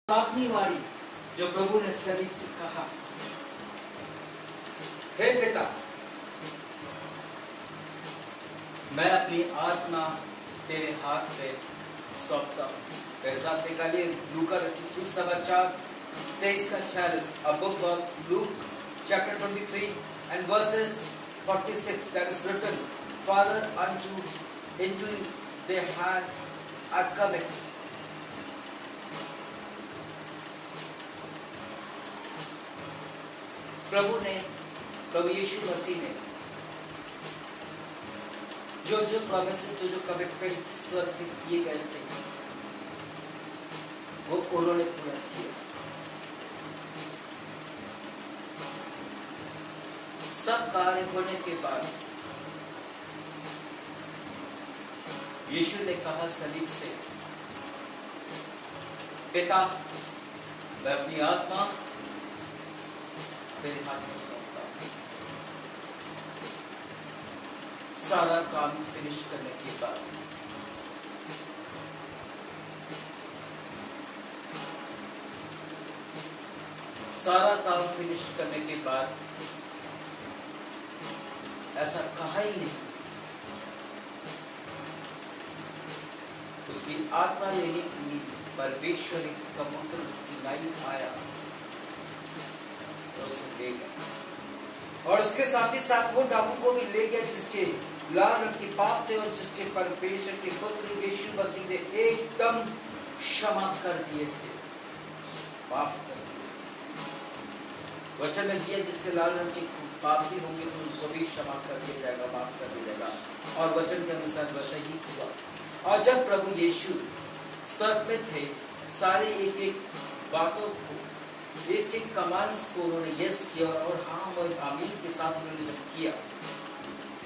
सातवीं वाणी जो प्रभु ने सलीब से कहा, हे पिता, मैं अपनी आत्मा तेरे हाथ में सौंपता हूं। मेरे साथ निकालिए लूका रचित सुसमाचार 23 का 46, a book of Luke chapter 23 and verses 46, that is written, Father, into their hand I commit. प्रभु यीशु मसीह ने जो प्रोमिसेस जो कमिटमेंट स्वर्ग में किए गए थे वो उन्होंने पूरा किया। सब कार्य होने के बाद यीशु ने कहा सलीब से, पिता, मैं अपनी आत्मा तेरे हाथ में सौंपता हूं। सारा काम फिनिश करने के बाद ऐसा कहा ही नहीं, उसकी आत्मा लेने के लिए परमेश्वर एक कबूतर की नाई आया और उसे ले गया, और उसके साथ ही साथ वो डाकू को भी ले गया जिसके लाल रंग के पाप थे और जिसके परमेश्वर के पुत्र यीशु मसीह ने एकदम क्षमा कर दिए थे, माफ कर दिए। वचन में दिया जिसके लाल रंग के पाप भी होंगे तो उनको भी क्षमा कर दिया जाएगा, माफ कर दिया जाएगा, और वचन के अनुसार वैसा ही हुआ। और जब प्रभु यीशु स्वर्ग में थे, सारे एक एक बातों को, एक एक कमांड्स को उन्होंने यस किया और हाँ और आमीन के साथ उन्होंने जब किया,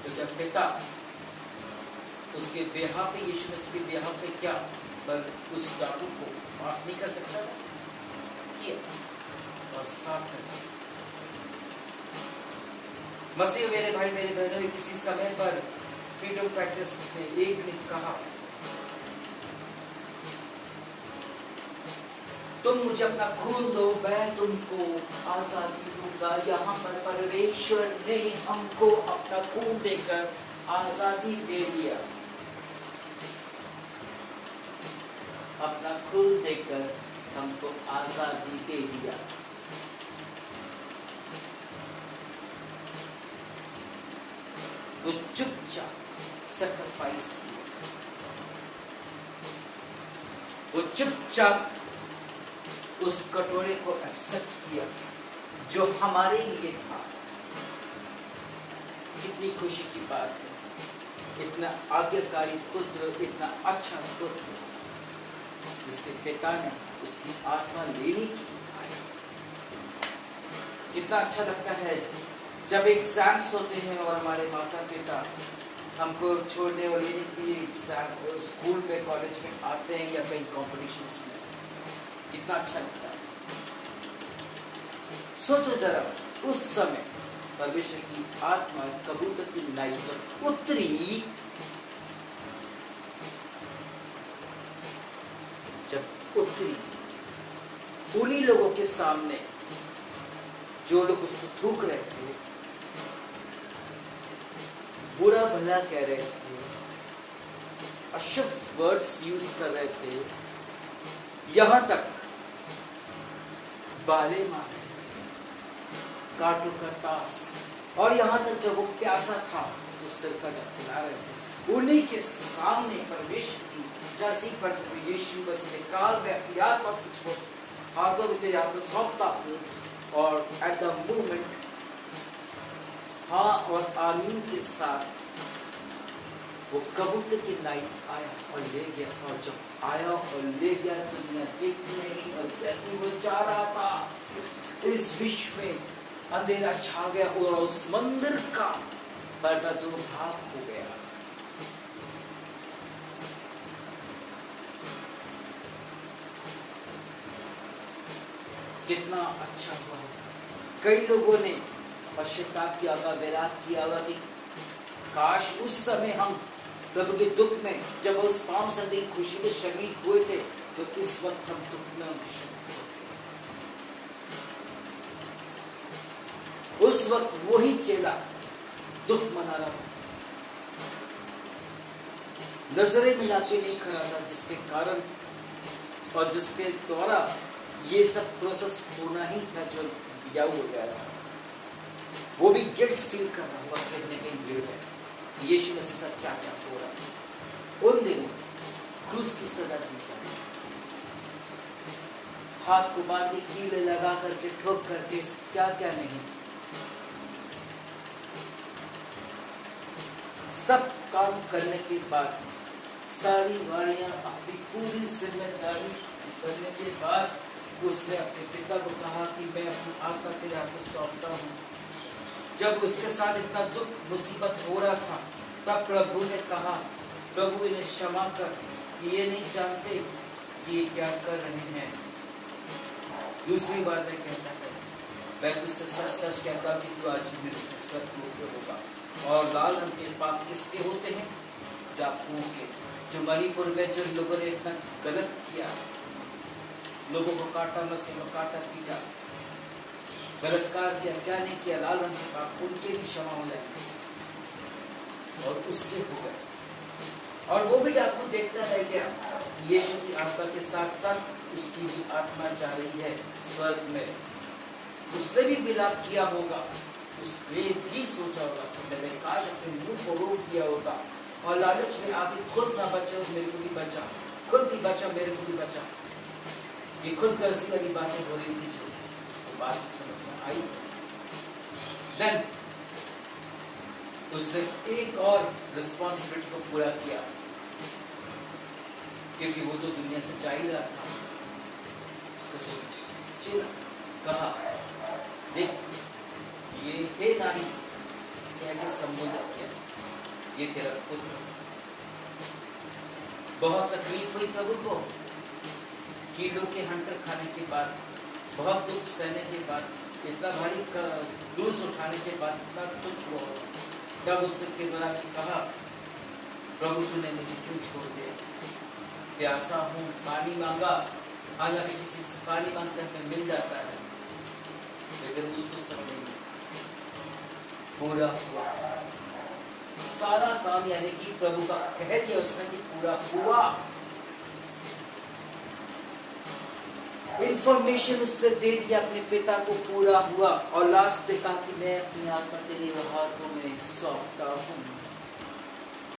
तो जब पिता उसके बेहा पे, यीशु मसीह के बेहा पे क्या, पर उस डाकू को माफ नहीं कर सकता था, किया और साथ में मसीह। मेरे भाई मेरे बहनों, किसी समय पर फ्रीडम फाइटर्स ने एक ने कहा, तुम मुझे अपना खून दो, मैं तुमको आजादी दूंगा। यहाँ पर परमेश्वर ने हमको अपना खून देकर आजादी दे दिया, अपना खून देकर हमको आजादी दे दिया। वो चुपचाप सैक्रिफाइस किया, वो चुपचाप उस कटोरे को एक्सेप्ट किया जो हमारे लिए था। कितनी खुशी की बात है, इतना आज्ञाकारी पुत्र, इतना अच्छा पुत्र जिसके पिता ने उसकी आत्मा लेने की आया। कितना अच्छा लगता है जब एग्जाम्स होते हैं और हमारे माता पिता हमको छोड़ने और लेने के लिए एग्जाम स्कूल में, कॉलेज में आते हैं या कहीं कॉम्पिटिशन्स में, कितना अच्छा लगता है। सोचो जरा, उस समय परमेश्वर की आत्मा कबूतर की नाई जब उतरी, उन्हीं लोगों के सामने जो लोग उसको थूक रहे थे, बुरा भला कह रहे थे, अशुभ वर्ड्स यूज कर रहे थे, यहां तक बाले मारे, काटू का तास, और यहां तक जब वो प्यासा था उस सिर का जब पिला रहे थे, उन्हीं के सामने परमेश्वर की जैसी पर यीशु मसीह ने कहा, मैं अपनी आत्मा तुझको हाथों में तेरे हाथ में सौंपता हूं, और एट द मोमेंट हाँ और आमीन के साथ वो कबूतर की नाई आया और ले गया, और जब आया और ले गया तो दुनिया देखती नहीं, और जैसे वो जा रहा था इस विश्व में अंधेरा छा गया और उस मंदिर का पर्दा दो भाग हो गया। कितना अच्छा हुआ। कई लोगों ने पश्चाताप किया होगा, विलाप किया होगा कि काश उस समय हम प्रभु के दुख में, जब उस पाम संडे की खुशी में शरीक हुए थे, तो इस वक्त हम दुख में वक्त वही चेला दुख मना रहा था, नजरें मिला के नहीं खड़ा था, जिसके कारण और जिसके द्वारा ये सब प्रोसेस होना ही था जो दिया हो गया था। वो भी गिल्ट फील कर रहा होगा कहीं न कहीं भीड़ है, यीशु मसीह साथ क्या क्या हो रहा है। उन दिनों क्रूस की सजा दी जाए, हाथ को बांधी कीले लगा करके ठोक करके क्या क्या नहीं, सब काम करने के बाद सारी वारियां अपनी पूरी जिम्मेदारी करने के बाद उसने अपने पिता को कहा कि मैं अपनी आत्मा तेरे हाथ में सौंपता हूँ। जब उसके साथ इतना दुख मुसीबत हो रहा था तब प्रभु ने कहा, प्रभु इन्हें क्षमा कर, ये नहीं जानते कि ये क्या कर रहे हैं। दूसरी बार मैं कहता है, मैं तुझसे सच सच कहता हूँ कि तू आज मेरे से स्वर्ग में होगा। और लाल रंग के पाप किसके होते हैं? डाकुओं के, जो मणिपुर में जो लोगों ने इतना गलत किया, लोगों को काटा, मसीह को काटा पीटा, बलात्कार किया, क्या नहीं किया, लाल रंग के पाप उनके भी क्षमा हो जाएंगे और उसके हो गए। और वो भी डाकू देखता रह गया, यीशु की आत्मा के साथ साथ उसकी भी आत्मा जा रही है स्वर्ग में। उसने भी विलाप किया होगा, उसने भी सोचा होगा कि मैंने काश अपने मुंह को रोक दिया होता और लालच में आके खुद ना बचा, मेरे को भी बचा, खुद भी बचा, मेरे को भी बचा। ये खुद गर्जी वाली बातें हो रही थी जो उसको बात की समझ में आई। देन उसने एक और रिस्पॉन्सिबिलिटी को पूरा किया, क्योंकि वो तो दुनिया से जा ही रहा था। उसको चेला कहा, देख ये हे नारी कह के संबोधित किया, ये तेरा पुत्र। बहुत तकलीफ हुई प्रभु को, कीड़ों के हंटर खाने के बाद, बहुत दुख सहने के बाद, इतना भारी क्रूस उठाने के बाद इतना दुख हुआ। तब उसने किरबला के कहा, प्रभु तूने मुझे क्यों छोड़ दिया? प्यासा हूँ, पानी मांगा, हालांकि किसी से पानी मांगते हमें मिल जाता है, लेकिन उसको समझ नहीं पूरा हुआ सारा काम, यानी कि प्रभु का कह दिया उसने कि पूरा हुआ। इंफॉर्मेशन उसने दे दिया अपने पिता को, पूरा हुआ। और लास्ट पे कहा कि मैं अपनी आत्मा तेरे हाथों में सौंपता हूँ।